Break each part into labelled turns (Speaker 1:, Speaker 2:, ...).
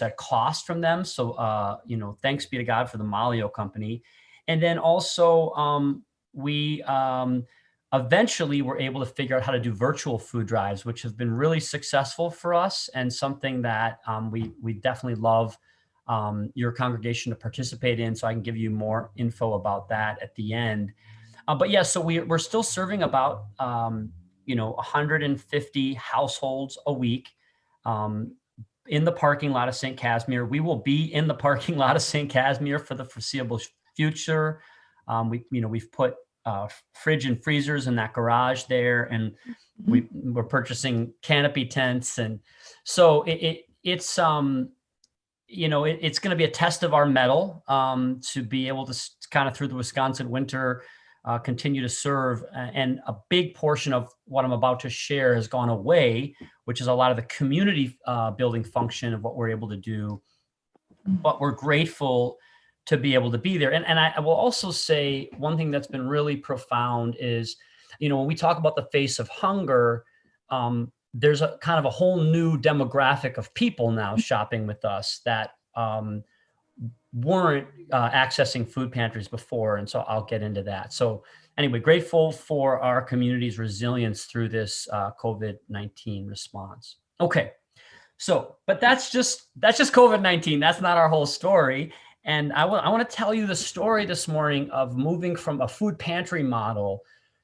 Speaker 1: at cost from them. So, thanks be to God for the Malio company. And then also, we eventually were able to figure out how to do virtual food drives, which have been really successful for us and something that we definitely love your congregation to participate in. So I can give you more info about that at the end. But yeah, so we're still serving about 150 households a week in the parking lot of St. Casimir. We will be in the parking lot of St. Casimir for the foreseeable future. We've put fridge and freezers in that garage there, and we're purchasing canopy tents, and so it's going to be a test of our mettle to be able to kind of through the Wisconsin winter continue to serve. And a big portion of what I'm about to share has gone away, which is a lot of the community building function of what we're able to do. But we're grateful to be able to be there. And I will also say one thing that's been really profound is, when we talk about the face of hunger, there's a kind of a whole new demographic of people now shopping with us that weren't accessing food pantries before. And so I'll get into that. So anyway, grateful for our community's resilience through this COVID-19 response. Okay. So, but that's just COVID-19. That's not our whole story. And I want to tell you the story this morning of moving from a food pantry model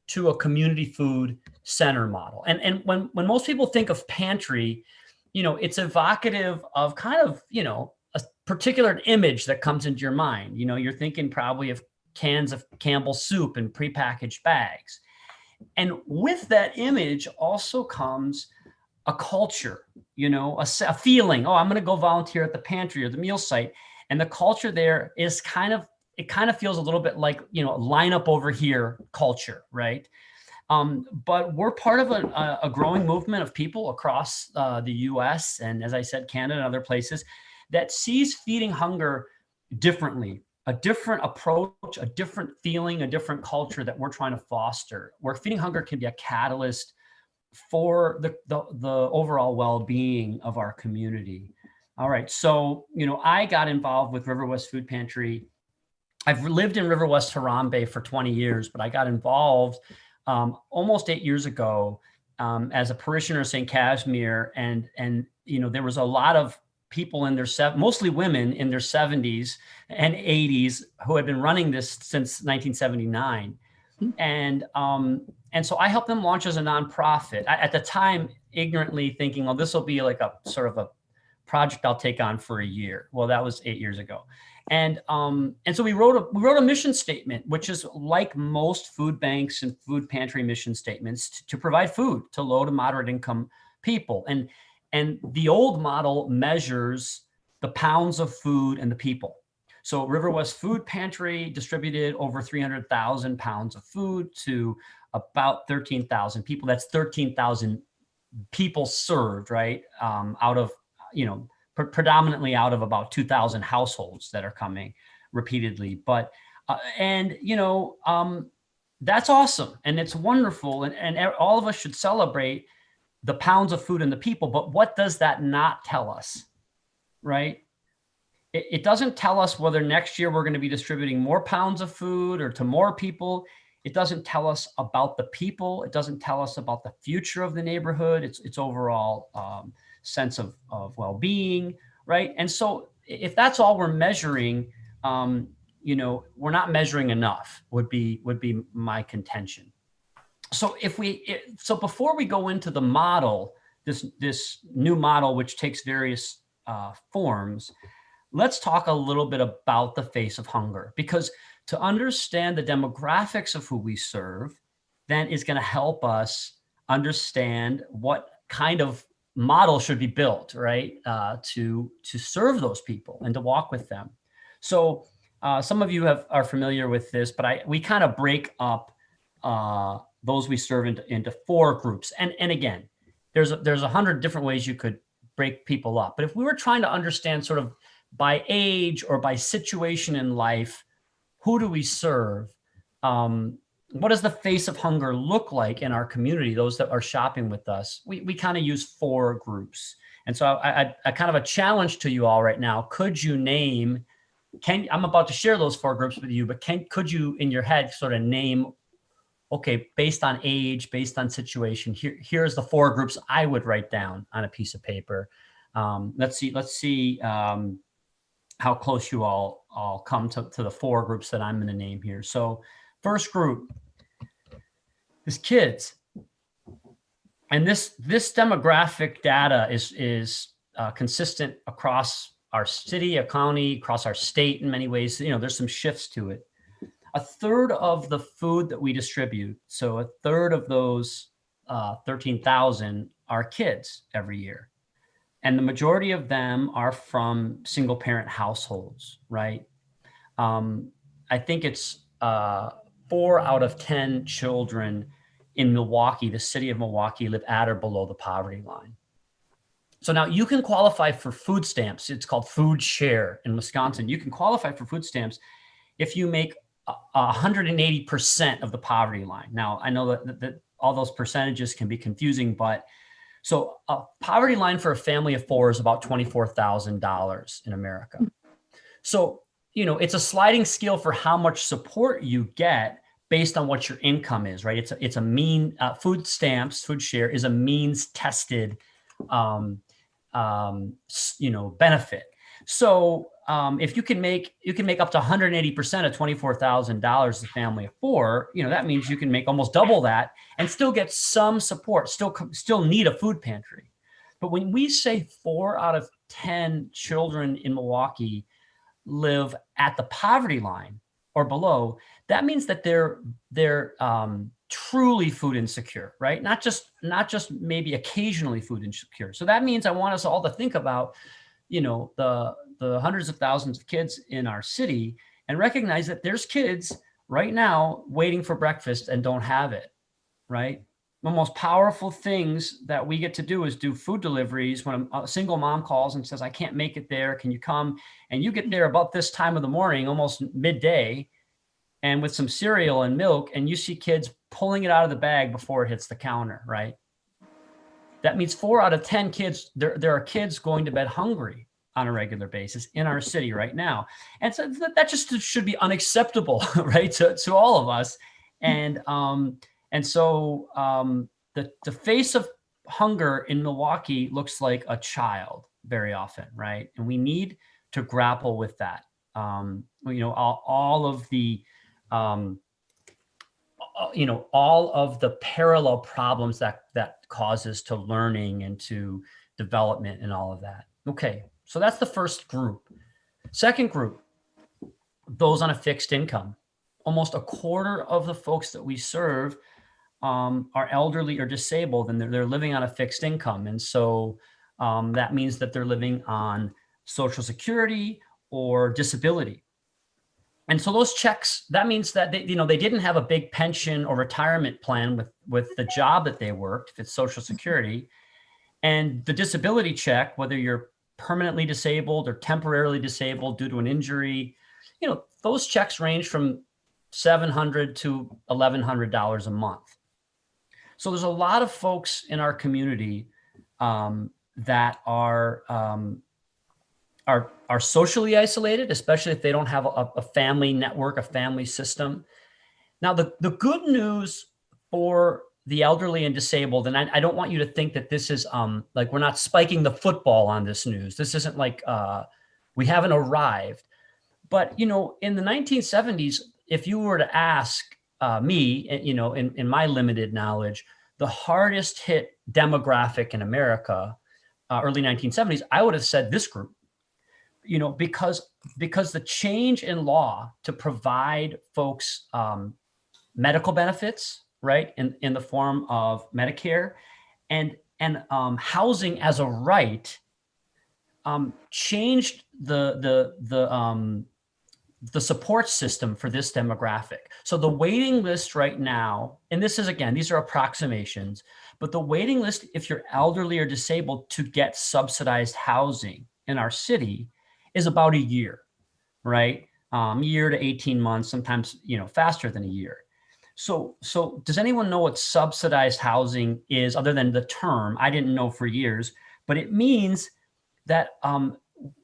Speaker 1: to a community food center model. And when most people think of pantry, it's evocative of kind of, a particular image that comes into your mind. You're thinking probably of cans of Campbell's soup in prepackaged bags. And with that image also comes a culture, a feeling, I'm going to go volunteer at the pantry or the meal site. And the culture there is it kind of feels a little bit like, line up over here culture, right? But we're part of a growing movement of people across the US and, as I said, Canada and other places that sees feeding hunger differently, a different approach, a different feeling, a different culture that we're trying to foster, where feeding hunger can be a catalyst for the overall well-being of our community. All right, so, I got involved with River West Food Pantry. I've lived in River West Harambe for 20 years, but I got involved almost 8 years ago as a parishioner of St. Casimir. And there was a lot of people in their mostly women in their 70s and 80s who had been running this since 1979. And so I helped them launch as a nonprofit. At the time, ignorantly thinking, this will be like a sort of a project I'll take on for a year. Well, that was 8 years ago. And so we wrote a mission statement, which is like most food banks and food pantry mission statements, to provide food to low to moderate income people. And the old model measures the pounds of food and the people. So River West Food Pantry distributed over 300,000 pounds of food to about 13,000 people. That's 13,000 people served, right? Out of, predominantly out of about 2,000 households that are coming repeatedly. But, that's awesome. And it's wonderful. And all of us should celebrate the pounds of food and the people. But what does that not tell us, right? It doesn't tell us whether next year we're going to be distributing more pounds of food or to more people. It doesn't tell us about the people. It doesn't tell us about the future of the neighborhood. Its overall sense of well-being, right? And so if that's all we're measuring, we're not measuring enough, would be my contention. So before we go into the model, this new model, which takes various forms, let's talk a little bit about the face of hunger, because to understand the demographics of who we serve, then is going to help us understand what kind of model should be built, right, to serve those people and to walk with them. So some of you are familiar with this, but we kind of break up those we serve into 4 groups. And again, there's 100 different ways you could break people up. But if we were trying to understand sort of by age or by situation in life, who do we serve? What does the face of hunger look like in our community, those that are shopping with us? We kind of use 4 groups. And so I kind of a challenge to you all right now. Could you name, I'm about to share those 4 groups with you, but could you in your head sort of name, okay, based on age, based on situation, here's the 4 groups I would write down on a piece of paper. Let's see how close you all come to the 4 groups that I'm going to name here. So first group is kids. And this demographic data is consistent across our city, a county, across our state in many ways. There's some shifts to it. A third of the food that we distribute, so a third of those 13,000 are kids every year. And the majority of them are from single parent households, right? I think it's 4 out of 10 children in Milwaukee, the city of Milwaukee, live at or below the poverty line. So now you can qualify for food stamps. It's called food share in Wisconsin. You can qualify for food stamps if you make 180% of the poverty line. Now, I know that all those percentages can be confusing, but so a poverty line for a family of 4 is about $24,000 in America. So, it's a sliding scale for how much support you get based on what your income is, right? It's a mean, food stamps, food share is a means tested, benefit. So if you can make up to 180% of $24,000 a family of 4, that means you can make almost double that and still get some support, still need a food pantry. But when we say 4 out of 10 children in Milwaukee live at the poverty line or below, that means that they're truly food insecure, right? Not just maybe occasionally food insecure. So that means I want us all to think about, the hundreds of thousands of kids in our city and recognize that there's kids right now waiting for breakfast and don't have it, right? The most powerful things that we get to do is do food deliveries. When a single mom calls and says, I can't make it there, can you come? And you get there about this time of the morning, almost midday, and with some cereal and milk, and you see kids pulling it out of the bag before it hits the counter, right? That means 4 out of 10 kids, there are kids going to bed hungry on a regular basis in our city right now. And so that just should be unacceptable, right, to all of us. And so the face of hunger in Milwaukee looks like a child very often, right? And we need to grapple with that. All of the all of the parallel problems that causes to learning and to development and all of that. Okay, so that's the first group. Second group, those on a fixed income. Almost a quarter of the folks that we serve are elderly or disabled, and they're living on a fixed income. And so that means that they're living on Social Security or disability. And so those checks, that means that they didn't have a big pension or retirement plan with the job that they worked, if it's Social Security. And the disability check, whether you're permanently disabled or temporarily disabled due to an injury, those checks range from $700 to $1,100 a month. So there's a lot of folks in our community that are socially isolated, especially if they don't have a family network, a family system. Now, the good news for the elderly and disabled, and I don't want you to think that this is like we're not spiking the football on this news. This isn't like we haven't arrived. But, in the 1970s, if you were to ask me, in my limited knowledge, the hardest hit demographic in America, early 1970s, I would have said this group. Because the change in law to provide folks medical benefits, right, in the form of Medicare and housing as a right, changed the support system for this demographic. So the waiting list right now, and these are approximations, but the waiting list, if you're elderly or disabled, to get subsidized housing in our city is about a year, right? Year to 18 months, sometimes, faster than a year. So does anyone know what subsidized housing is other than the term? I didn't know for years, but it means that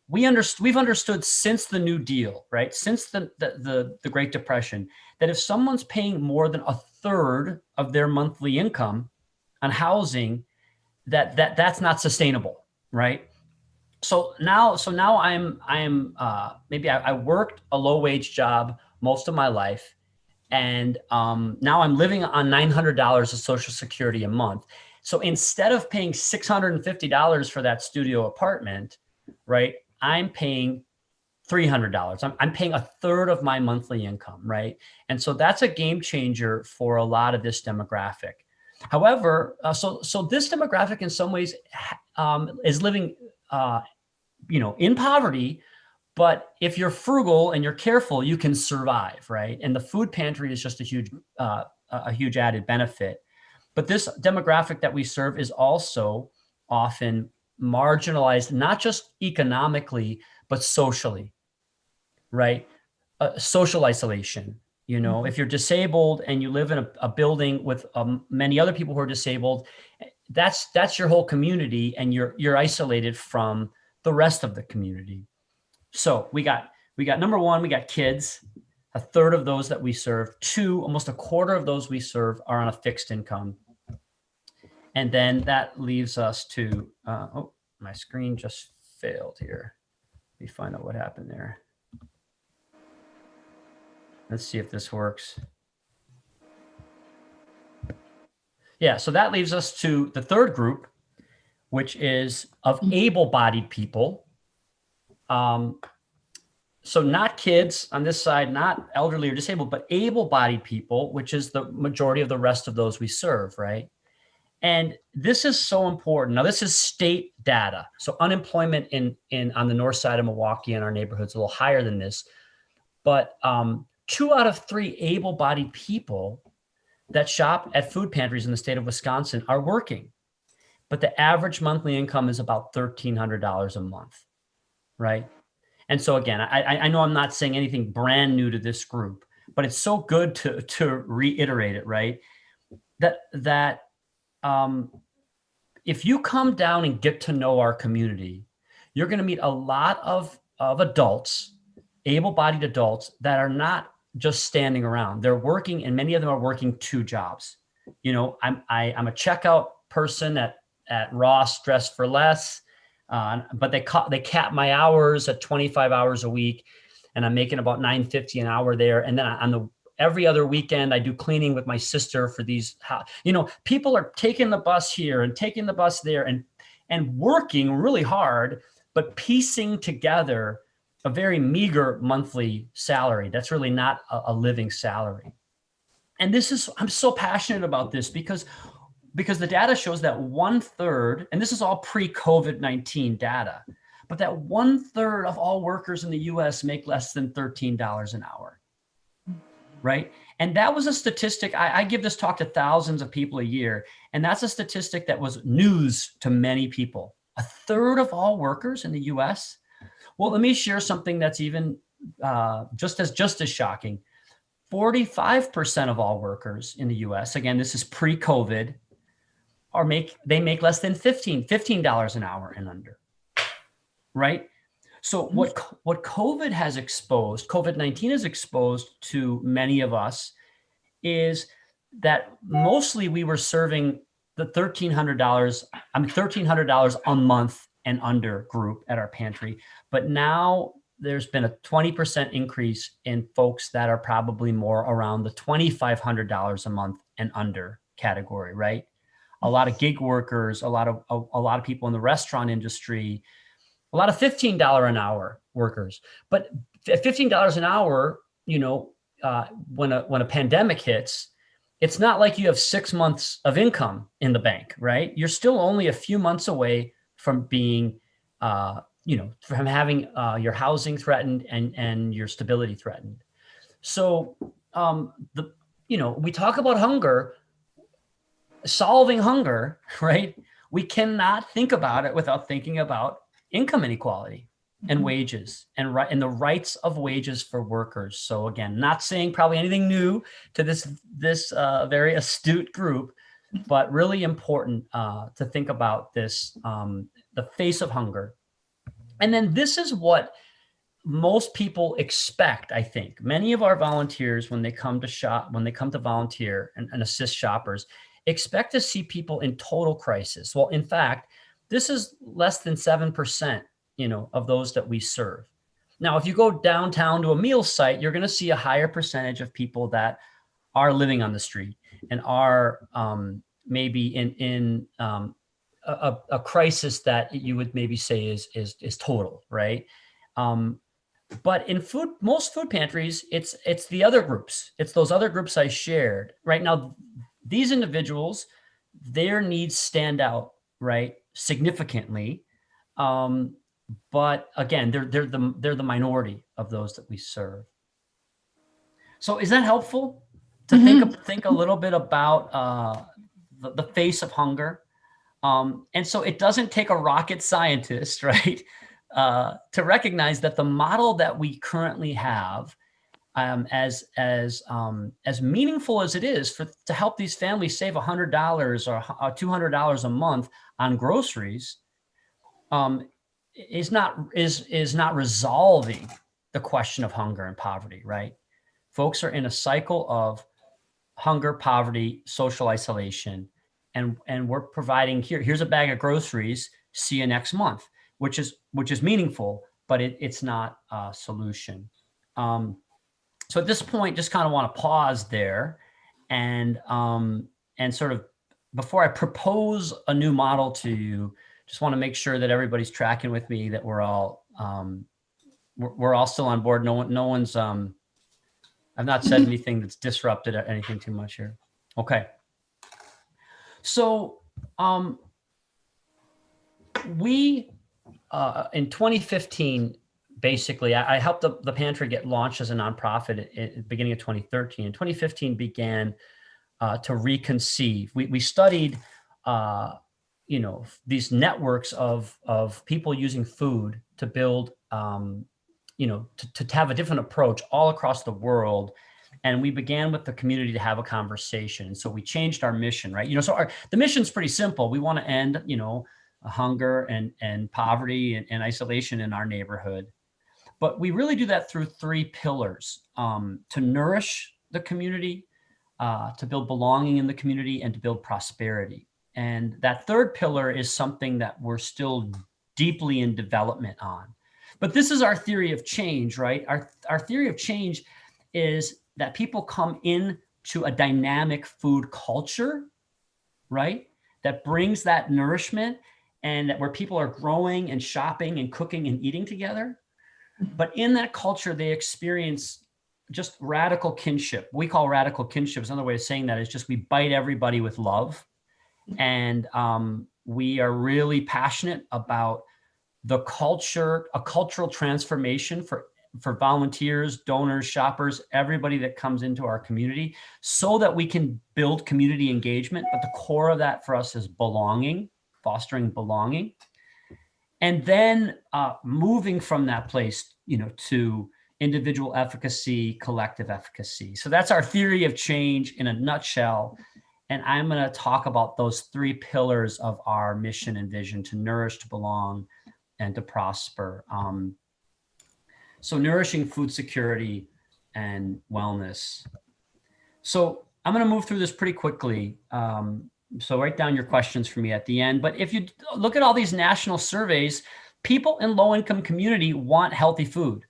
Speaker 1: we've understood since the New Deal, right? Since the Great Depression, that if someone's paying more than a third of their monthly income on housing, that's not sustainable, right? So now maybe I worked a low wage job most of my life, and now I'm living on $900 of Social Security a month. So instead of paying $650 for that studio apartment, right, I'm paying $300. I'm paying a third of my monthly income, right? And so that's a game changer for a lot of this demographic. However, so this demographic in some ways is living, in poverty. But if you're frugal and you're careful, you can survive, right? And the food pantry is just a huge added benefit. But this demographic that we serve is also often marginalized, not just economically, but socially, right? Social isolation. If you're disabled and you live in a building with many other people who are disabled, that's your whole community, and you're isolated from the rest of the community. So we got number one, we got kids. A third of those that we serve. Two, almost a quarter of those we serve are on a fixed income. And then that leaves us to, my screen just failed here. Let me find out what happened there. Let's see if this works. Yeah, so that leaves us to the third group, which is of able-bodied people. So not kids on this side, not elderly or disabled, but able-bodied people, which is the majority of the rest of those we serve, right? And this is so important. Now, this is state data. So unemployment on the north side of Milwaukee in our neighborhoods a little higher than this. But 2 out of 3 able-bodied people that shop at food pantries in the state of Wisconsin are working. But the average monthly income is about $1,300 a month, right? And so again, I know I'm not saying anything brand new to this group, but it's so good to reiterate it, right? That if you come down and get to know our community, you're going to meet a lot of adults, able-bodied adults, that are not just standing around. They're working, and many of them are working 2 jobs. I'm a checkout person at Ross Dress for Less. But they cap my hours at 25 hours a week, and I'm making about $9.50 an hour there. And then every other weekend, I do cleaning with my sister for these. People are taking the bus here and taking the bus there, and working really hard, but piecing together a very meager monthly salary. That's really not a living salary. And I'm so passionate about this because the data shows that 1/3, and this is all pre-COVID-19 data, but that 1/3 of all workers in the US make less than $13 an hour, right? And that was a statistic, I give this talk to thousands of people a year, and that's a statistic that was news to many people. 1/3 of all workers in the US? Well, let me share something that's even just as shocking. 45% of all workers in the US, again, this is pre-COVID, they make less than $15 an hour and under, right? So what COVID-19 has exposed to many of us is that mostly we were serving the $1,300 a month and under group at our pantry. But now there's been a 20% increase in folks that are probably more around the $2,500 a month and under category, right? A lot of gig workers, a lot of people in the restaurant industry, a lot of $15 an hour workers. But at $15 an hour, when a pandemic hits, it's not like you have 6 months of income in the bank, right? You're still only a few months away from being, from having your housing threatened and your stability threatened. So, we talk about hunger, solving hunger, right? We cannot think about it without thinking about income inequality and wages and the rights of wages for workers. So again, not saying probably anything new to this very astute group, but really important to think about this the face of hunger. And then this is what most people expect, I think. Many of our volunteers, when they come to volunteer and assist shoppers, expect to see people in total crisis. Well, in fact, this is less than 7%, of those that we serve. Now, if you go downtown to a meal site, you're going to see a higher percentage of people that are living on the street and are maybe in a crisis that you would maybe say is total, right? But in most food pantries, it's the other groups. It's those other groups I shared. Right now, these individuals, their needs stand out, right, significantly. But again, they're the minority of those that we serve. So is that helpful to think a little bit about the face of hunger? And so it doesn't take a rocket scientist, right, to recognize that the model that we currently have, as meaningful as it is to help these families save $100 or $200 a month on groceries, is not resolving the question of hunger and poverty, right? Folks are in a cycle of hunger, poverty, social isolation, and we're providing here's a bag of groceries. See you next month, which is meaningful, but it's not a solution. So at this point, just kind of want to pause there, and sort of before I propose a new model to you, just want to make sure that everybody's tracking with me, that we're all still on board. No one's I've not said anything that's disrupted anything too much here. Okay. So we in 2015, basically, I helped the Pantry get launched as a nonprofit at the beginning of 2013. And 2015 began to reconceive. We studied, these networks of people using food to build, to have a different approach all across the world. And we began with the community to have a conversation. So we changed our mission, right? So the mission's pretty simple. We want to end, hunger and poverty and isolation in our neighborhood. But we really do that through 3 pillars: to nourish the community, to build belonging in the community, and to build prosperity. And that 3rd pillar is something that we're still deeply in development on. But this is our theory of change, right? Our theory of change is that people come into a dynamic food culture, right? That brings that nourishment, and that where people are growing and shopping and cooking and eating together. But in that culture, they experience just radical kinship. We call radical kinship. Another way of saying that is just we bite everybody with love. And we are really passionate about a cultural transformation for volunteers, donors, shoppers, everybody that comes into our community, so that we can build community engagement. But the core of that for us is belonging, fostering belonging. And then moving from that place, to individual efficacy, collective efficacy. So that's our theory of change in a nutshell. And I'm going to talk about those 3 pillars of our mission and vision: to nourish, to belong, and to prosper. So nourishing food security and wellness. So I'm going to move through this pretty quickly. So write down your questions for me at the end. But if you look at all these national surveys, people in low-income community want healthy food.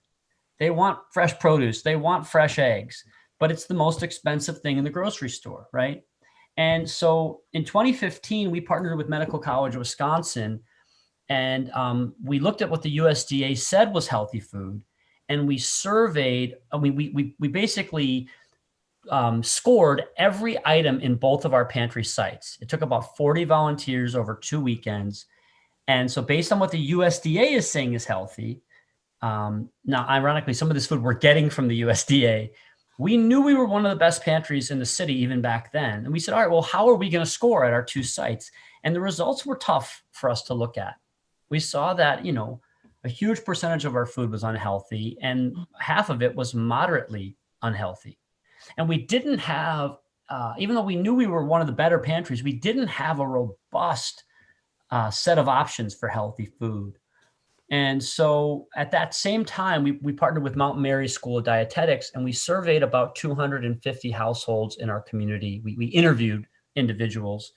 Speaker 1: They want fresh produce. They want fresh eggs. But it's the most expensive thing in the grocery store, right? And so in 2015, we partnered with Medical College of Wisconsin, and we looked at what the USDA said was healthy food. And we surveyed, we basically scored every item in both of our pantry sites. It took about 40 volunteers over 2 weekends. And so based on what the USDA is saying is healthy, now, ironically, some of this food we're getting from the USDA, we knew we were one of the best pantries in the city even back then. And we said, all right, well, how are we going to score at our 2 sites? And the results were tough for us to look at. We saw that, a huge percentage of our food was unhealthy, and half of it was moderately unhealthy. And we didn't have, even though we knew we were one of the better pantries, we didn't have a robust set of options for healthy food. And so at that same time, we partnered with Mount Mary School of Dietetics, and we surveyed about 250 households in our community. We interviewed individuals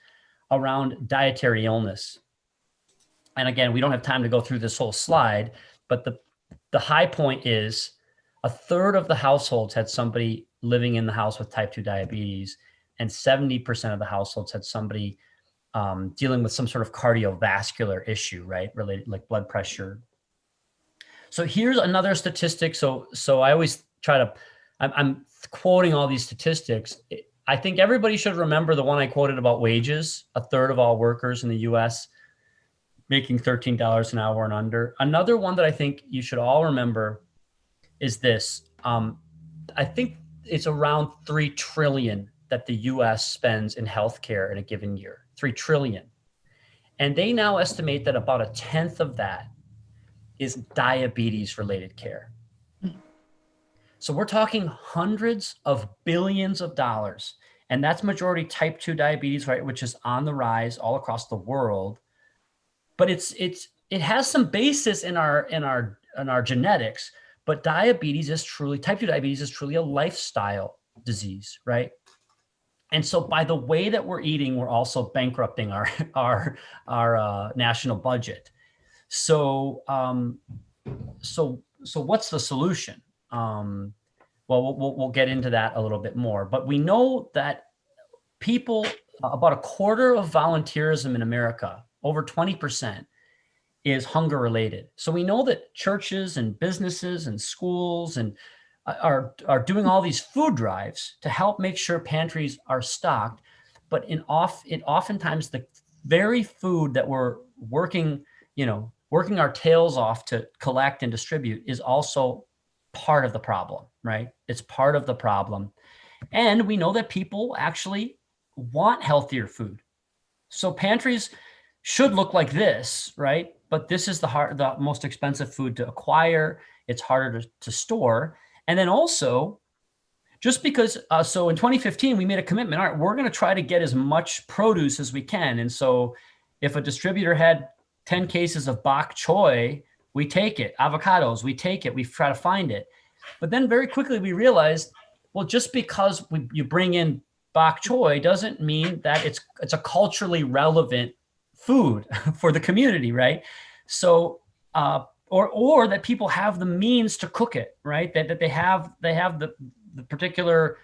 Speaker 1: around dietary illness. And again, we don't have time to go through this whole slide, but the high point is a third of the households had somebody living in the house with type 2 diabetes, and 70% of the households had somebody dealing with some sort of cardiovascular issue, right? Related, like blood pressure. So here's another statistic. So I always try to, I'm quoting all these statistics. I think everybody should remember the one I quoted about wages. A third of all workers in the US making $13 an hour and under. Another one that I think you should all remember is this. I think it's around 3 trillion that the US spends in healthcare in a given year, 3 trillion. And they now estimate that about a tenth of that is diabetes related care. So we're talking hundreds of billions of dollars, and that's majority type 2 diabetes, right, which is on the rise all across the world. But it has some basis in our genetics, but type 2 diabetes is truly a lifestyle disease, right? And so by the way that we're eating, we're also bankrupting our national budget. So what's the solution? Well, we'll get into that a little bit more, but we know that people, about a quarter of volunteerism in America, over 20%, is hunger related. So we know that churches and businesses and schools and are doing all these food drives to help make sure pantries are stocked, but oftentimes the very food that we're working our tails off to collect and distribute is also part of the problem, right? It's part of the problem. And we know that people actually want healthier food. So pantries should look like this, right? But this is the most expensive food to acquire. It's harder to store. And then also, just because, so in 2015, we made a commitment. All right, we're going to try to get as much produce as we can. And so if a distributor had 10 cases of bok choy, we take it. Avocados, we take it. We try to find it. But then very quickly we realized, well, just because you bring in bok choy doesn't mean that it's a culturally relevant food for the community, right? So, or that people have the means to cook it, right? That they have the particular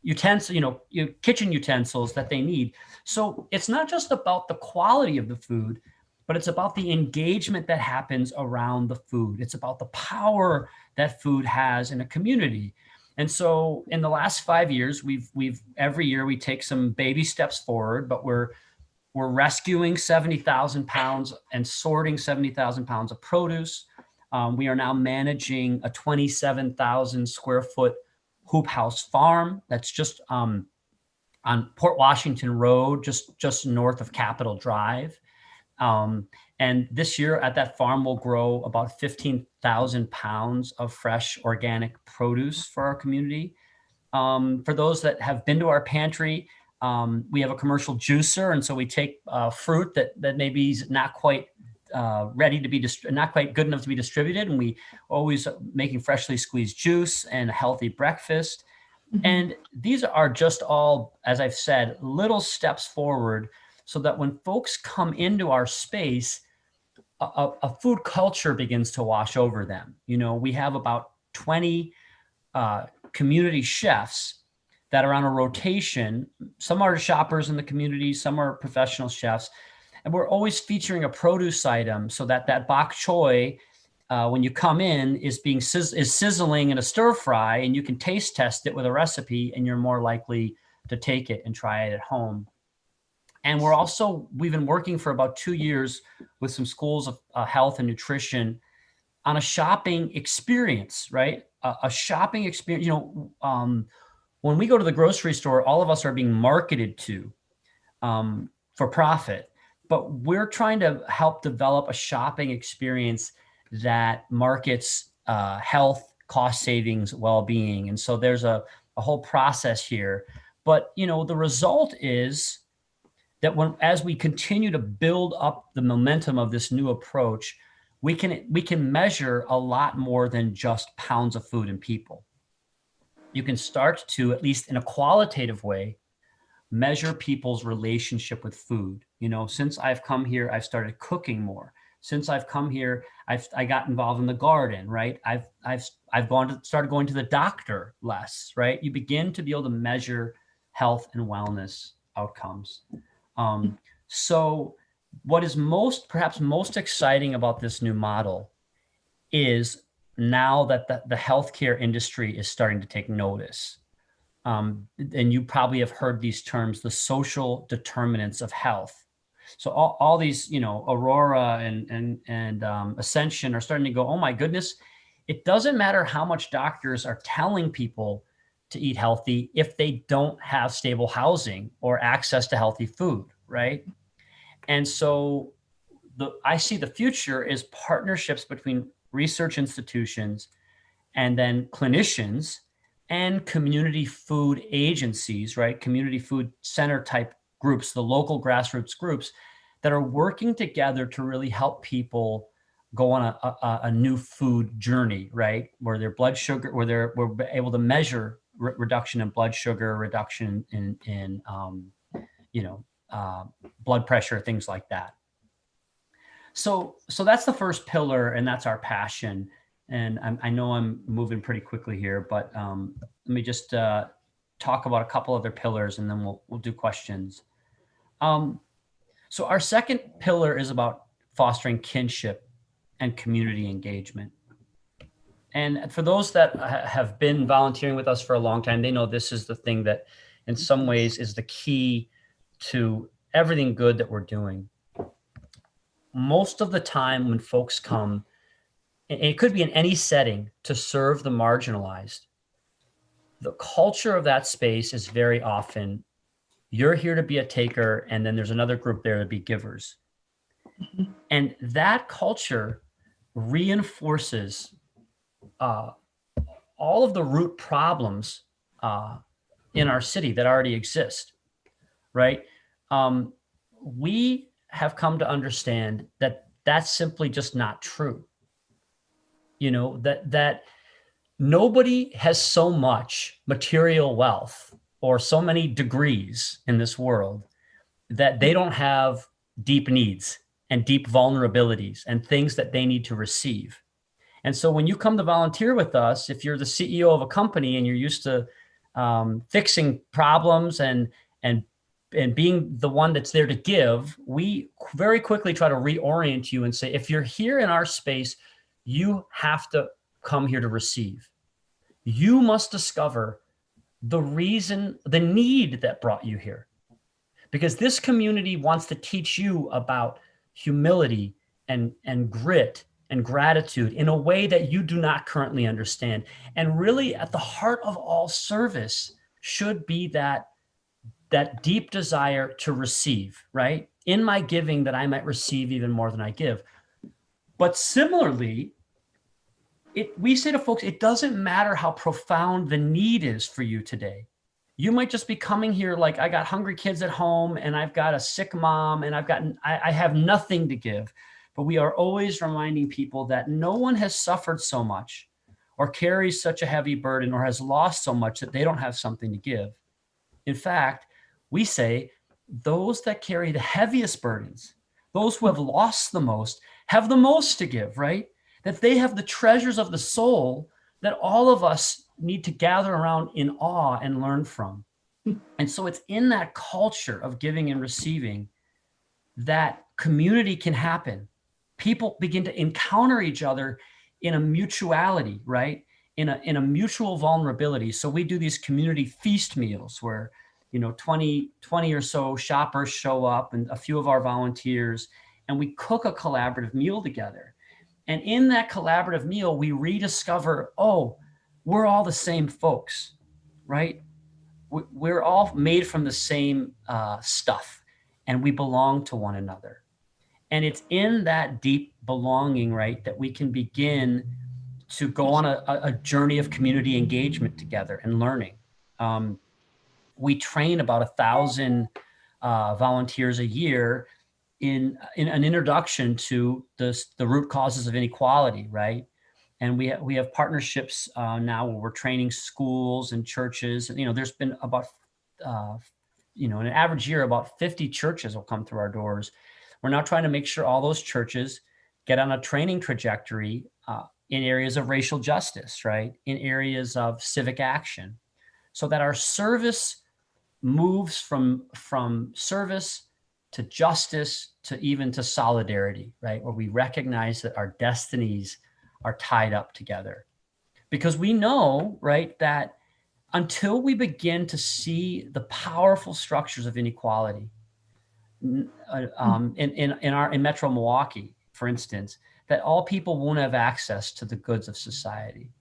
Speaker 1: kitchen utensils that they need. So it's not just about the quality of the food, but it's about the engagement that happens around the food. It's about the power that food has in a community. And so in the last 5 years, we've every year we take some baby steps forward, but we're rescuing 70,000 pounds and sorting 70,000 pounds of produce. We are now managing a 27,000 square foot hoop house farm that's just on Port Washington Road, just north of Capitol Drive. And this year at that farm, we'll grow about 15,000 pounds of fresh organic produce for our community. For those that have been to our pantry, we have a commercial juicer. And so we take fruit that maybe is not quite ready to be, not quite good enough to be distributed. And we always making freshly squeezed juice and a healthy breakfast. Mm-hmm. And these are just all, as I've said, little steps forward so that when folks come into our space, a food culture begins to wash over them. We have about 20 community chefs that are on a rotation. Some are shoppers in the community, some are professional chefs. And we're always featuring a produce item so that bok choy, when you come in, is sizzling in a stir fry, and you can taste test it with a recipe, and you're more likely to take it and try it at home. And we've been working for about 2 years with some schools of health and nutrition on a shopping experience, right? A shopping experience. When we go to the grocery store, all of us are being marketed to for profit, but we're trying to help develop a shopping experience that markets health, cost savings, well-being. And so there's a whole process here. But, the result is that as we continue to build up the momentum of this new approach, we can measure a lot more than just pounds of food in people. You can start to, at least in a qualitative way, measure people's relationship with food. Since I've come here, I've started cooking more. Since I've come here, I got involved in the garden, right? I've started going to the doctor less, right? You begin to be able to measure health and wellness outcomes. So what is perhaps most exciting about this new model is now that the healthcare industry is starting to take notice. And you probably have heard these terms, the social determinants of health. So all these, Aurora and Ascension are starting to go, oh my goodness, it doesn't matter how much doctors are telling people to eat healthy if they don't have stable housing or access to healthy food, right? And so I see the future is partnerships between research institutions and then clinicians and community food agencies, right? Community food center type groups, the local grassroots groups that are working together to really help people go on a new food journey, right? Where their blood sugar, we're able to measure reduction in blood sugar, reduction in blood pressure, things like that. So that's the first pillar, and that's our passion. And I know I'm moving pretty quickly here, but let me just talk about a couple other pillars, and then we'll do questions. So our second pillar is about fostering kinship and community engagement. And for those that have been volunteering with us for a long time, they know this is the thing that in some ways is the key to everything good that we're doing. Most of the time when folks come, and it could be in any setting, to serve the marginalized, the culture of that space is very often, you're here to be a taker, and then there's another group there to be givers. Mm-hmm. And that culture reinforces all of the root problems in our city that already exist, right? We have come to understand that that's simply just not true. That nobody has so much material wealth or so many degrees in this world that they don't have deep needs and deep vulnerabilities and things that they need to receive. And so when you come to volunteer with us, if you're the CEO of a company and you're used to fixing problems and being the one that's there to give, we very quickly try to reorient you and say, if you're here in our space, you have to come here to receive. You must discover the reason, the need that brought you here. Because this community wants to teach you about humility and grit and gratitude in a way that you do not currently understand. And really at the heart of all service should be that deep desire to receive, right? In my giving, that I might receive even more than I give. But similarly, we say to folks, it doesn't matter how profound the need is for you today. You might just be coming here like, I got hungry kids at home and I've got a sick mom and I have nothing to give. But we are always reminding people that no one has suffered so much or carries such a heavy burden or has lost so much that they don't have something to give. In fact, we say those that carry the heaviest burdens, those who have lost the most, have the most to give, right? That they have the treasures of the soul that all of us need to gather around in awe and learn from. And so it's in that culture of giving and receiving that community can happen. People begin to encounter each other in a mutuality, right? In a mutual vulnerability. So we do these community feast meals where 20 or so shoppers show up and a few of our volunteers, and we cook a collaborative meal together. And in that collaborative meal, we rediscover, we're all the same folks, right? We're all made from the same stuff, and we belong to one another. And it's in that deep belonging, right, that we can begin to go on a journey of community engagement together and learning. We train about 1,000 volunteers a year in an introduction to the root causes of inequality, right? And we have partnerships now where we're training schools and churches. And, there's been about, in an average year, about 50 churches will come through our doors. We're now trying to make sure all those churches get on a training trajectory in areas of racial justice, right? In areas of civic action, so that our service moves from service to justice to even to solidarity, right? Where we recognize that our destinies are tied up together. Because we know, right, that until we begin to see the powerful structures of inequality in Metro Milwaukee, for instance, that all people won't have access to the goods of society.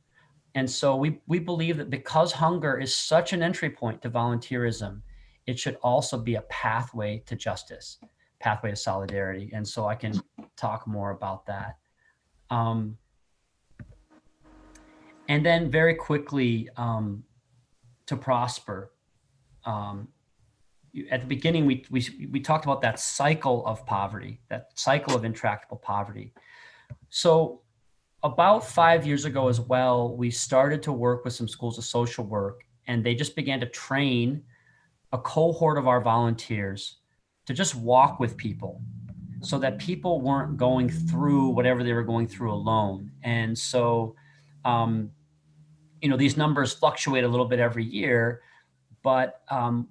Speaker 1: And so we believe that because hunger is such an entry point to volunteerism, it should also be a pathway to justice, pathway to solidarity. And so I can talk more about that. And then very quickly, to prosper. At the beginning, we talked about that cycle of poverty, that cycle of intractable poverty. So about 5 years ago as well, we started to work with some schools of social work, and they just began to train a cohort of our volunteers to just walk with people so that people weren't going through whatever they were going through alone. And so, these numbers fluctuate a little bit every year, but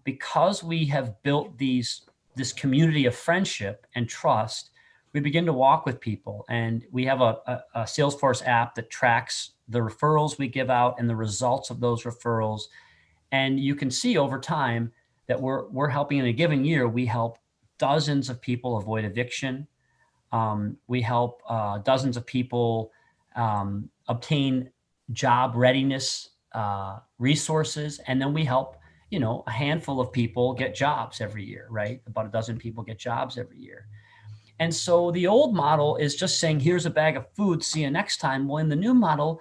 Speaker 1: because we have built this community of friendship and trust, we begin to walk with people. And we have a Salesforce app that tracks the referrals we give out and the results of those referrals. And you can see over time that we're helping. In a given year, we help dozens of people avoid eviction. We help dozens of people obtain job readiness resources. And then we help, a handful of people get jobs every year, right? About a dozen people get jobs every year. And so the old model is just saying, here's a bag of food, see you next time. Well, in the new model,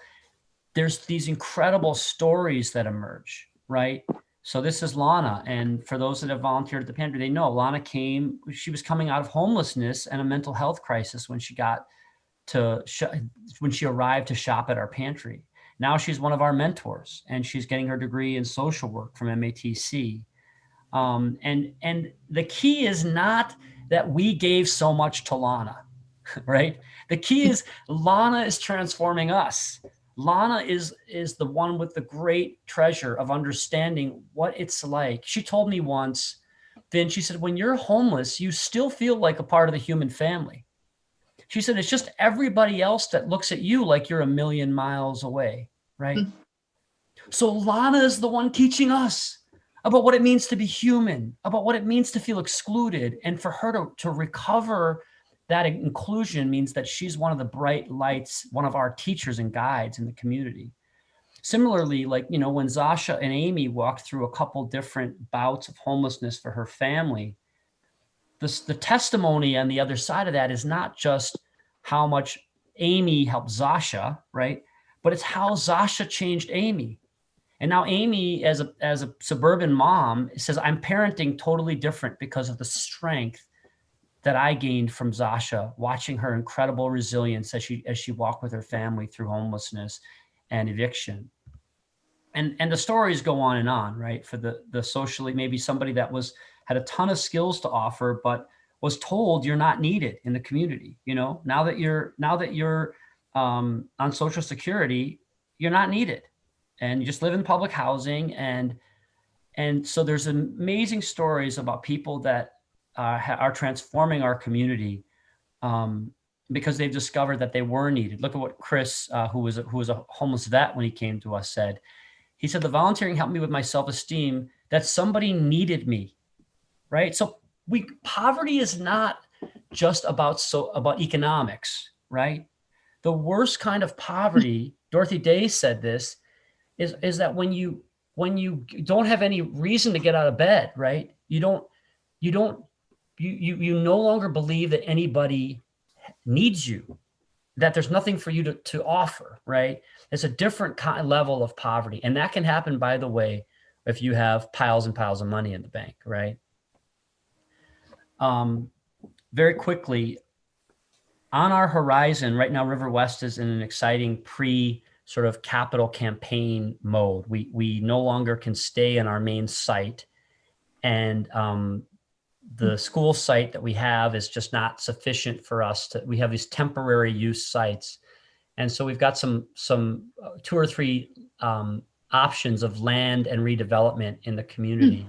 Speaker 1: there's these incredible stories that emerge, right? So this is Lana. And for those that have volunteered at the Pantry, they know Lana she was coming out of homelessness and a mental health crisis when she arrived to shop at our Pantry. Now she's one of our mentors, and she's getting her degree in social work from MATC. And the key is not that we gave so much to Lana, right? The key is Lana is transforming us. Lana is the one with the great treasure of understanding what it's like. She told me once, Vin, she said, when you're homeless, you still feel like a part of the human family. She said, it's just everybody else that looks at you like you're a million miles away, right? So Lana is the one teaching us about what it means to be human, about what it means to feel excluded. And for her to recover that inclusion means that she's one of the bright lights, one of our teachers and guides in the community. Similarly, like, when Zasha and Amy walked through a couple different bouts of homelessness for her family, the testimony on the other side of that is not just how much Amy helped Zasha, right? But it's how Zasha changed Amy. And now Amy, as a suburban mom, says, I'm parenting totally different because of the strength that I gained from Zasha, watching her incredible resilience as she walked with her family through homelessness and eviction. And the stories go on, right? For the socially, maybe somebody that had a ton of skills to offer, but was told you're not needed in the community. Now that you're on Social Security, you're not needed, and you just live in public housing. And so there's amazing stories about people that are transforming our community because they've discovered that they were needed. Look at what Chris, who was a homeless vet when he came to us, said. He said, the volunteering helped me with my self-esteem, that somebody needed me, right? So poverty is not just about economics, right? The worst kind of poverty, Dorothy Day said this, is that when you don't have any reason to get out of bed, right? You no longer believe that anybody needs you, that there's nothing for you to offer, right? It's a different level of poverty. And that can happen, by the way, if you have piles and piles of money in the bank, right? very quickly, on our horizon right now, River West is in an exciting sort of capital campaign mode. We no longer can stay in our main site, and the school site that we have is just not sufficient for us we have these temporary use sites. And so we've got some 2 or 3 options of land and redevelopment in the community.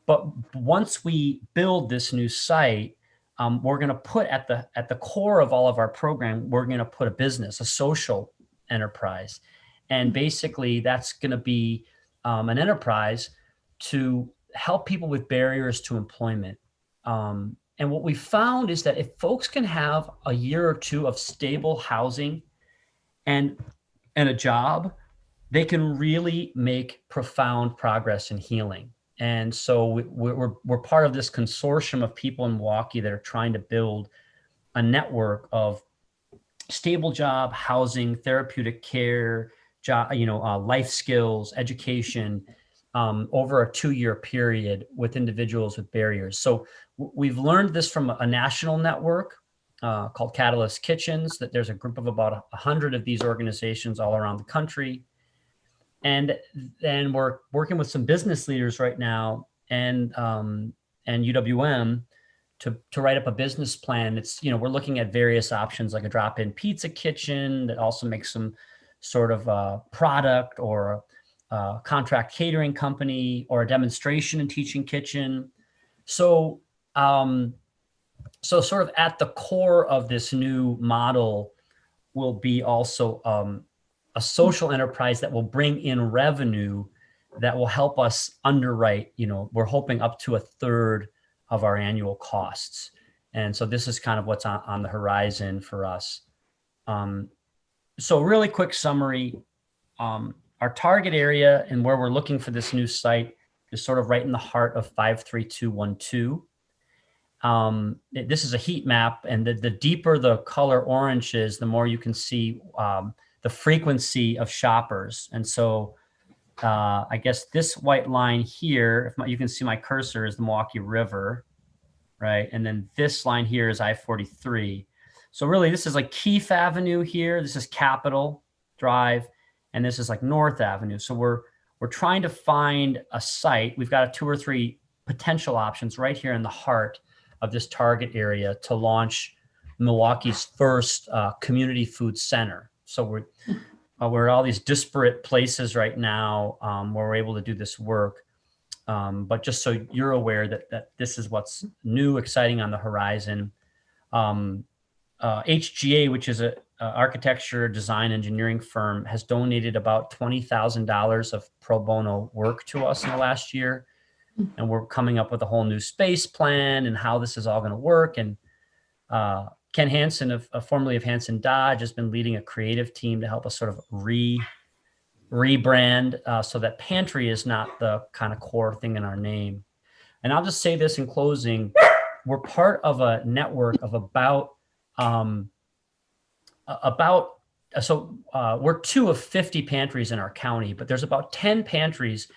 Speaker 1: But once we build this new site, we're going to put at the core of all of our program, we're going to put a business, a social enterprise. And basically that's going to be an enterprise to help people with barriers to employment. And what we found is that if folks can have a year or 2 of stable housing and a job, they can really make profound progress in healing. And so we're part of this consortium of people in Milwaukee that are trying to build a network of stable job, housing, therapeutic care, job, life skills, education, over a 2-year period with individuals with barriers. So we've learned this from a national network called Catalyst Kitchens, that there's a group of about 100 of these organizations all around the country. And then we're working with some business leaders right now and UWM to write up a business plan. It's, we're looking at various options like a drop-in pizza kitchen that also makes some sort of product, or a contract catering company, or a demonstration and teaching kitchen. So, so sort of at the core of this new model will be also a social enterprise that will bring in revenue that will help us underwrite, we're hoping up to 1/3 of our annual costs. And so this is kind of what's on the horizon for us. So really quick summary, our target area and where we're looking for this new site is sort of right in the heart of 53212. This is a heat map, and the deeper the color orange is, the more you can see the frequency of shoppers. And so I guess this white line here, you can see my cursor, is the Milwaukee River, right? And then this line here is I-43. So really this is like Keefe Avenue here. This is Capitol Drive, and this is like North Avenue. So we're trying to find a site. We've got 2 or 3 potential options right here in the heart of this target area to launch Milwaukee's first community food center. So we're at all these disparate places right now where we're able to do this work. But just so you're aware that this is what's new, exciting on the horizon. HGA, which is a architecture, design, engineering firm, has donated about $20,000 of pro bono work to us in the last year. And we're coming up with a whole new space plan and how this is all going to work. And Ken Hansen, formerly of Hansen Dodge, has been leading a creative team to help us sort of rebrand so that Pantry is not the kind of core thing in our name. And I'll just say this in closing: we're part of a network of we're 2 of 50 pantries in our county, but there's about 10 pantries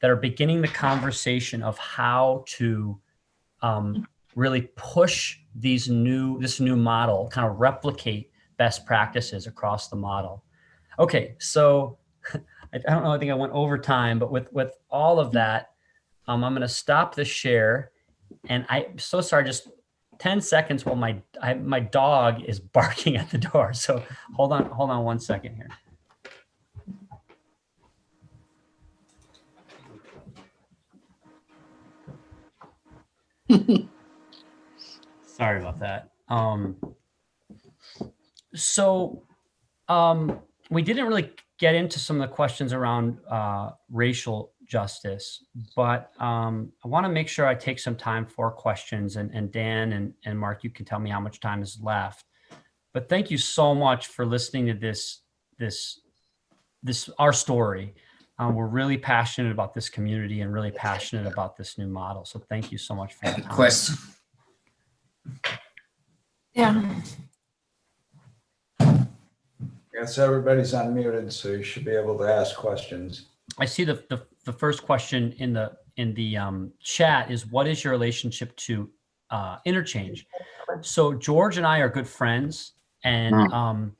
Speaker 1: that are beginning the conversation of how to really push this new model, kind of replicate best practices across the model. Okay, so I don't know, I think I went over time, but with all of that, I'm going to stop the share. And I'm so sorry, just 10 seconds while my dog is barking at the door. So hold on 1 second here. Sorry about that. We didn't really get into some of the questions around racial justice, but I want to make sure I take some time for questions, and Dan and Mark, you can tell me how much time is left. But thank you so much for listening to this our story. We're really passionate about this community and really passionate about this new model. So thank you so much for your time.
Speaker 2: Question.
Speaker 3: Yeah.
Speaker 4: Yes, everybody's unmuted, so you should be able to ask questions.
Speaker 1: I see the first question in the chat is, what is your relationship to interchange. So George and I are good friends, and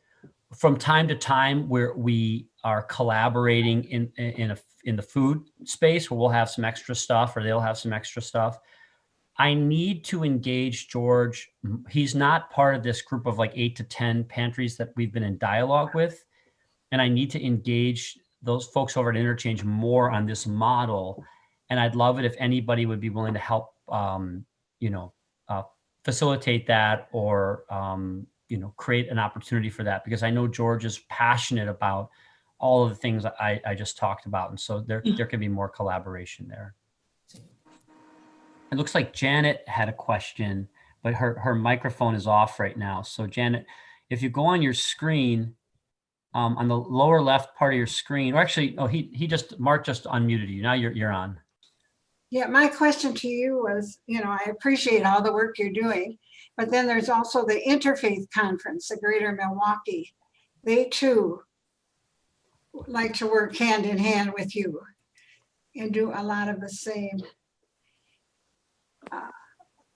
Speaker 1: from time to time we are collaborating in the food space where we'll have some extra stuff or they'll have some extra stuff. I need to engage George. He's not part of this group of like 8 to 10 pantries that we've been in dialogue with. And I need to engage those folks over at Interchange more on this model. And I'd love it if anybody would be willing to help, you know, facilitate that or, you know, create an opportunity for that, because I know George is passionate about all of the things I just talked about. And so there can be more collaboration there. It looks like Janet had a question, but her microphone is off right now. So Janet, if you go on your screen, on the lower left part of your screen, or actually, oh, Mark just unmuted you. Now you're on.
Speaker 2: Yeah, my question to you was, you know, I appreciate all the work you're doing, but then there's also the Interfaith Conference, the Greater Milwaukee. They too like to work hand in hand with you and do a lot of the same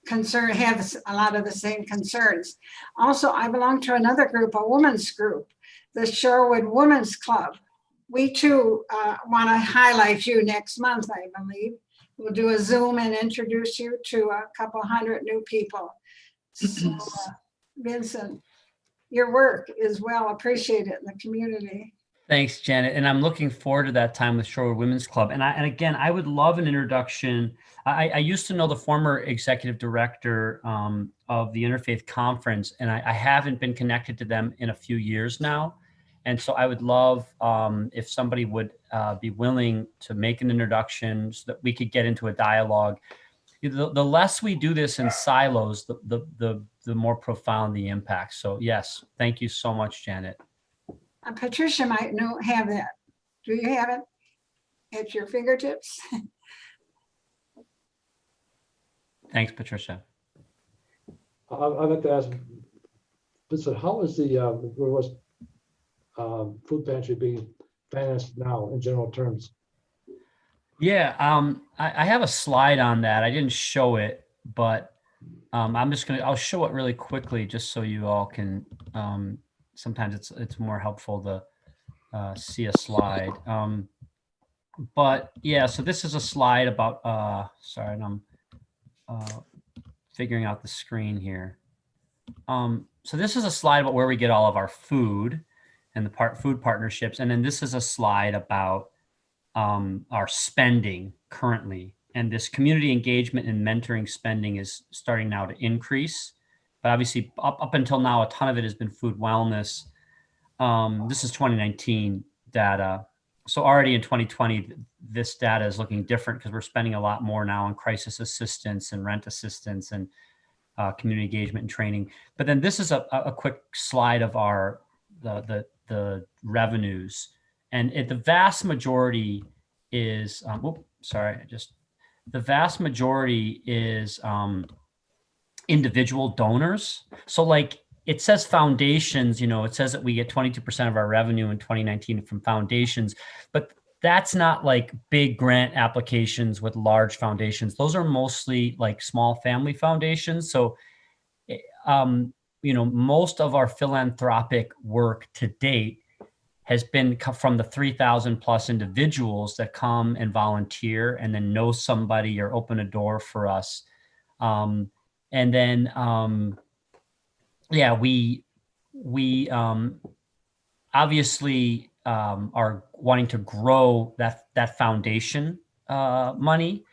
Speaker 2: have a lot of the same concerns. Also, I belong to another group, a women's group, the Shorewood Women's Club. We too want to highlight you next month, I believe. We'll do a Zoom and introduce you to a couple hundred new people. So, Vincent, your work is well appreciated in the community.
Speaker 1: Thanks, Janet. And I'm looking forward to that time with Shorewood Women's Club. And again, I would love an introduction. I used to know the former executive director of the Interfaith Conference, and I haven't been connected to them in a few years now. And so I would love if somebody would be willing to make an introduction so that we could get into a dialogue. The less we do this in silos, the more profound the impact. So yes, thank you so much, Janet.
Speaker 2: Patricia might have that. Do you have it at your fingertips?
Speaker 1: Thanks, Patricia.
Speaker 3: I'd like to ask, Vincent, how is the food pantry being financed now in general terms?
Speaker 1: Yeah, I have a slide on that. I didn't show it, but I'll show it really quickly just so you all can, sometimes it's more helpful to see a slide. But yeah, so this is a slide about, sorry, and I'm figuring out the screen here. So this is a slide about where we get all of our food and the food partnerships. And then this is a slide about our spending currently. And this community engagement and mentoring spending is starting now to increase. But obviously up until now, a ton of it has been food wellness. This is 2019 data. So already in 2020, this data is looking different because we're spending a lot more now on crisis assistance and rent assistance and community engagement and training. But then this is a quick slide of the revenues, and the vast majority is the vast majority is individual donors. So like it says foundations, you know, it says that we get 22% of our revenue in 2019 from foundations, but that's not like big grant applications with large foundations. Those are mostly like small family foundations. So, you know, most of our philanthropic work to date has been from the 3,000 plus individuals that come and volunteer and then know somebody or open a door for us. And then, yeah, we obviously are wanting to grow that foundation money,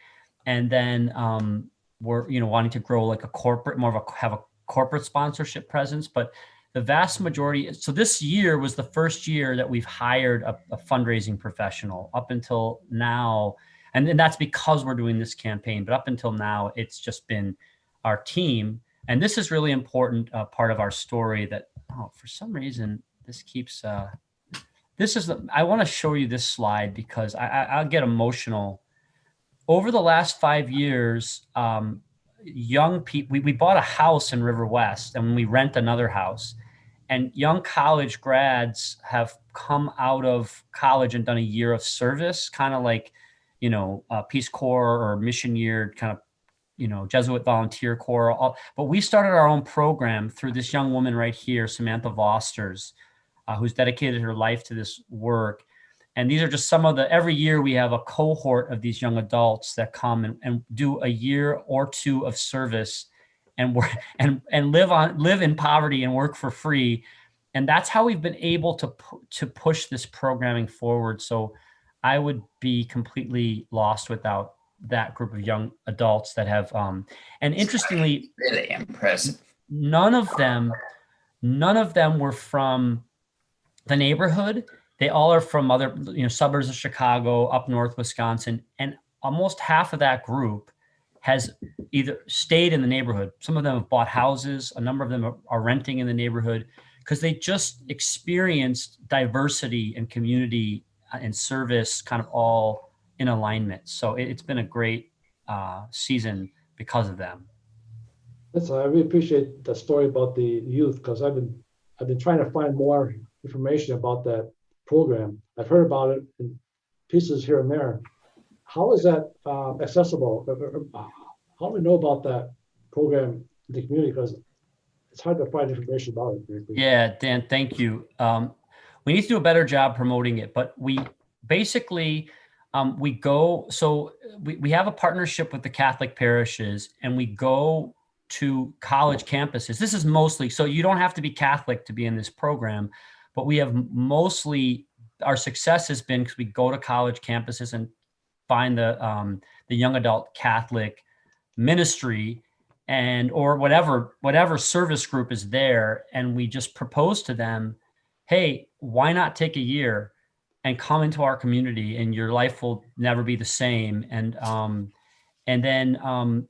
Speaker 1: and then we're wanting to grow like a corporate, have a corporate sponsorship presence. But the vast majority, so this year was the first year that we've hired a fundraising professional. Up until now, and that's because we're doing this campaign, but up until now, it's just been our team. And this is really important part of our story that, for some reason, this keeps, I want to show you this slide because I'll get emotional. Over the last 5 years, young people, we bought a house in River West and we rent another house, and young college grads have come out of college and done a year of service, kind of like, Peace Corps or mission year kind of, Jesuit Volunteer Corps, but we started our own program through this young woman right here, Samantha Vosters, who's dedicated her life to this work. And these are just some of every year we have a cohort of these young adults that come and do a year or two of service and work and live in poverty and work for free. And that's how we've been able to push this programming forward. So I would be completely lost without that group of young adults that have, and interestingly,
Speaker 5: Really impressive.
Speaker 1: none of them were from the neighborhood. They all are from other, suburbs of Chicago, up north Wisconsin, and almost half of that group has either stayed in the neighborhood. Some of them have bought houses. A number of them are renting in the neighborhood because they just experienced diversity and community and service kind of all in alignment. So it's been a great season because of them.
Speaker 3: Listen, I really appreciate the story about the youth because I've been trying to find more information about that program. I've heard about it in pieces here and there. How is that accessible? How do we know about that program in the community? Because it's hard to find information about it.
Speaker 1: Yeah, Dan, thank you. We need to do a better job promoting it, but we basically we have a partnership with the Catholic parishes, and we go to college campuses. This is mostly, so you don't have to be Catholic to be in this program, but we have mostly, our success has been because we go to college campuses and find the young adult Catholic ministry or whatever service group is there. And we just propose to them, hey, why not take a year and come into our community and your life will never be the same. And then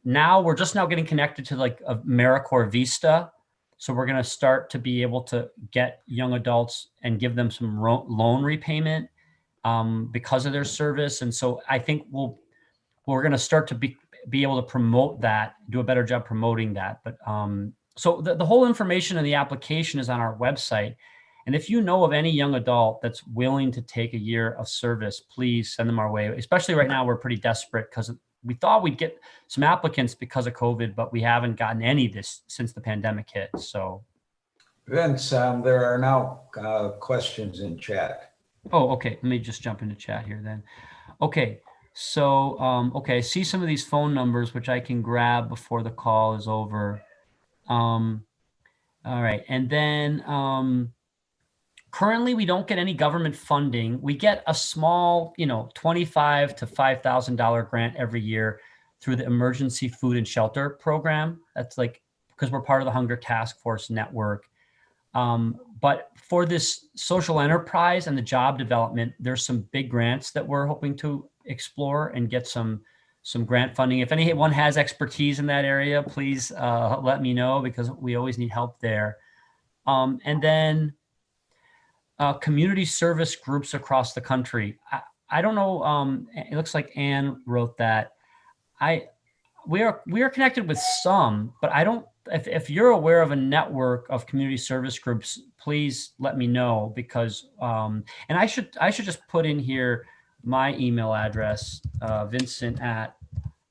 Speaker 1: now we're just now getting connected to like AmeriCorps Vista. So we're going to start to be able to get young adults and give them some loan repayment because of their service. And so I think we're going to start to be able to promote that, do a better job promoting that. But so the whole information in the application is on our website. And if you know of any young adult that's willing to take a year of service, please send them our way. Especially right now, we're pretty desperate because we thought we'd get some applicants because of COVID, but we haven't gotten any this since the pandemic hit. So,
Speaker 4: Vince, there are now questions in chat.
Speaker 1: Oh, okay. Let me just jump into chat here then. Okay. So, okay. I see some of these phone numbers, which I can grab before the call is over. All right. And then, currently, we don't get any government funding. We get a small, $25,000 to $5,000 grant every year through the Emergency Food and Shelter Program. That's like, because we're part of the Hunger Task Force network. But for this social enterprise and the job development, there's some big grants that we're hoping to explore and get some grant funding. If anyone has expertise in that area, please let me know because we always need help there. And then community service groups across the country. I don't know. It looks like Anne wrote that. We are connected with some, but I don't. If you're aware of a network of community service groups, please let me know because. And I should just put in here my email address, Vincent at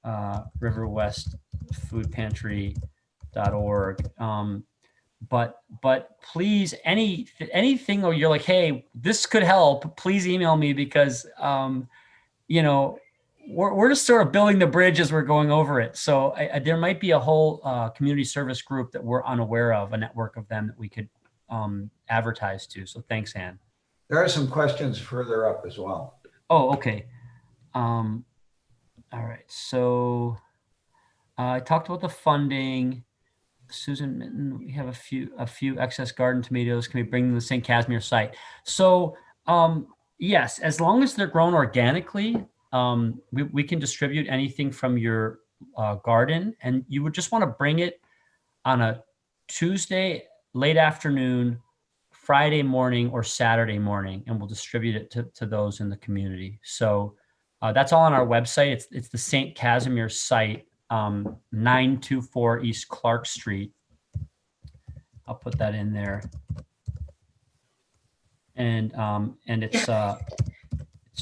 Speaker 1: riverwestfoodpantry.org. But please, anything or you're like, hey, this could help, please email me because, we're just sort of building the bridge as we're going over it. So there might be a whole community service group that we're unaware of, a network of them that we could advertise to. So thanks, Ann.
Speaker 4: There are some questions further up as well.
Speaker 1: Oh, okay. All right. So I talked about the funding. Susan Minton, we have a few excess garden tomatoes. Can we bring them to the St. Casimir site? So yes, as long as they're grown organically, we can distribute anything from your garden, and you would just want to bring it on a Tuesday late afternoon, Friday morning, or Saturday morning, and we'll distribute it to those in the community. So that's all on our website. It's the St. Casimir site. 924 East Clark Street. I'll put that in there. And it's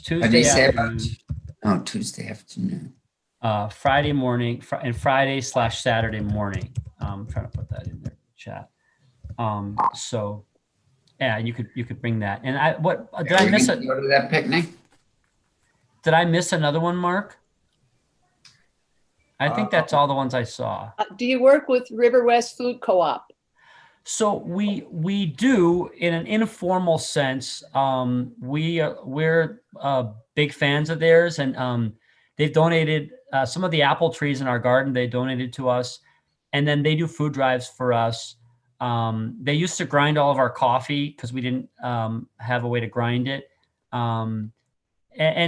Speaker 1: Tuesday afternoon.
Speaker 5: Tuesday afternoon.
Speaker 1: Friday morning and Friday/Saturday morning. I'm trying to put that in there, chat. So yeah, you could bring that. And did I miss it?
Speaker 5: Go to that picnic?
Speaker 1: Did I miss another one, Mark? I think that's all the ones I saw.
Speaker 6: Do you work with River West Food Co-op?
Speaker 1: So we do in an informal sense. We're big fans of theirs, and they've donated some of the apple trees in our garden. They donated to us, and then they do food drives for us. They used to grind all of our coffee because we didn't have a way to grind it. And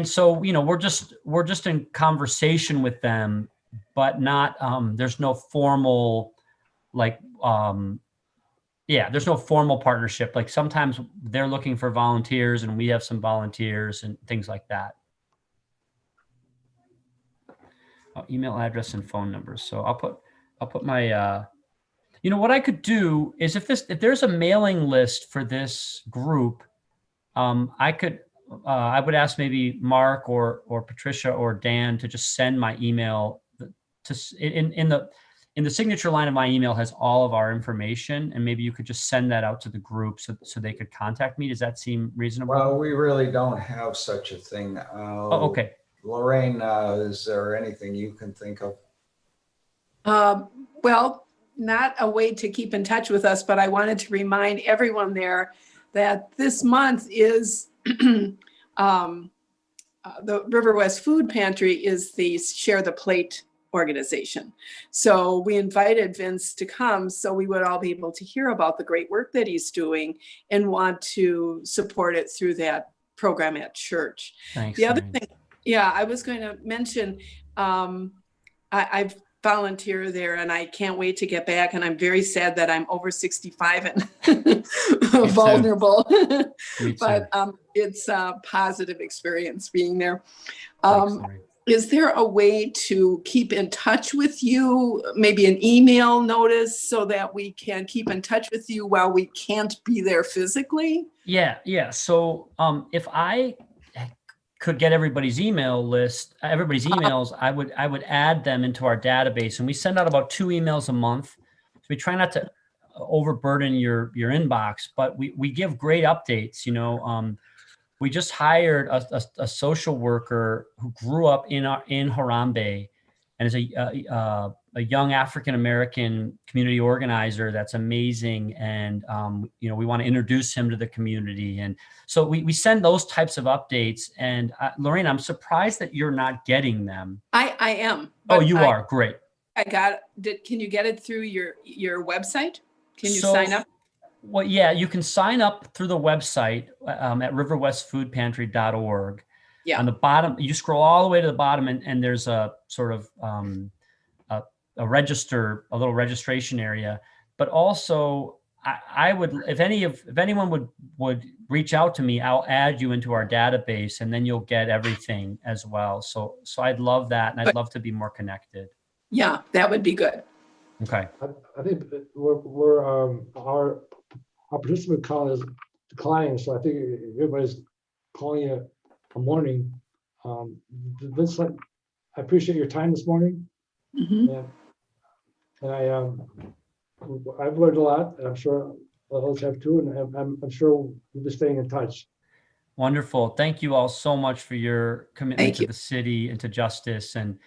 Speaker 1: so we're just in conversation with them, but not there's no formal there's no formal partnership. Like sometimes they're looking for volunteers and we have some volunteers and things like that. Email address and phone numbers. So I'll put my what I could do is if there's a mailing list for this group, I would ask maybe Mark or Patricia or Dan to just send my email in the signature line of my email has all of our information, and maybe you could just send that out to the group so they could contact me. Does that seem reasonable?
Speaker 4: Well, we really don't have such a thing.
Speaker 1: Oh, okay.
Speaker 4: Lorraine, is there anything you can think of?
Speaker 6: Well, not a way to keep in touch with us, but I wanted to remind everyone there that this month is the River West Food Pantry is the Share the Plate organization. So we invited Vince to come so we would all be able to hear about the great work that he's doing and want to support it through that program at church.
Speaker 1: Thanks.
Speaker 6: The other thing, I was going to mention, I've volunteer there and I can't wait to get back, and I'm very sad that I'm over 65 and vulnerable. But it's a positive experience being there. Is there a way to keep in touch with you, maybe an email notice so that we can keep in touch with you while we can't be there physically?
Speaker 1: Yeah. So if I could get everybody's emails, I would add them into our database, and we send out about 2 emails a month. So we try not to overburden your inbox, but we give great updates. We just hired a social worker who grew up in Harambe and is a young African-American community organizer that's amazing. And, we want to introduce him to the community. And so we send those types of updates. And Lorraine, I'm surprised that you're not getting them.
Speaker 6: I am.
Speaker 1: Oh, you are. Great.
Speaker 6: I got it. Can you get it through your website? Can you sign up?
Speaker 1: Well, yeah, you can sign up through the website at riverwestfoodpantry.org.
Speaker 6: Yeah.
Speaker 1: On the bottom, you scroll all the way to the bottom, and there's a sort of a little registration area. But also, I would, if anyone would reach out to me, I'll add you into our database, and then you'll get everything as well. So I'd love that, and I'd love to be more connected.
Speaker 6: Yeah, that would be good.
Speaker 1: Okay.
Speaker 3: I think our participant count is declining, so I think everybody's calling it a morning. Vince, I appreciate your time this morning.
Speaker 6: Mm-hmm.
Speaker 3: And I've learned a lot, and I'm sure others have too, and I'm sure we'll be staying in touch.
Speaker 1: Wonderful. Thank you all so much for your commitment to the city and to justice, and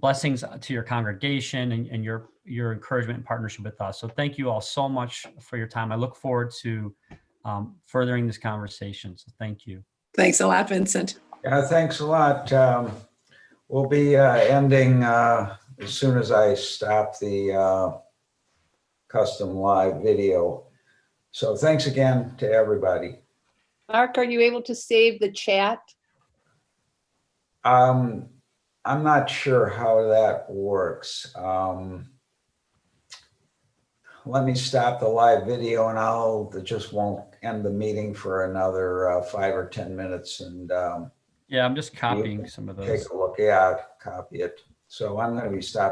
Speaker 1: blessings to your congregation and your encouragement and partnership with us. So thank you all so much for your time. I look forward to furthering this conversation. So thank you.
Speaker 6: Thanks a lot, Vincent.
Speaker 4: Yeah, thanks a lot. We'll be ending as soon as I stop the custom live video. So thanks again to everybody.
Speaker 6: Mark, are you able to save the chat?
Speaker 4: I'm not sure how that works. Let me stop the live video, and I'll just won't end the meeting for another 5 or 10 minutes. And
Speaker 1: yeah, I'm just copying some of those.
Speaker 4: Take a look. Yeah, copy it. So I'm going to be stopping.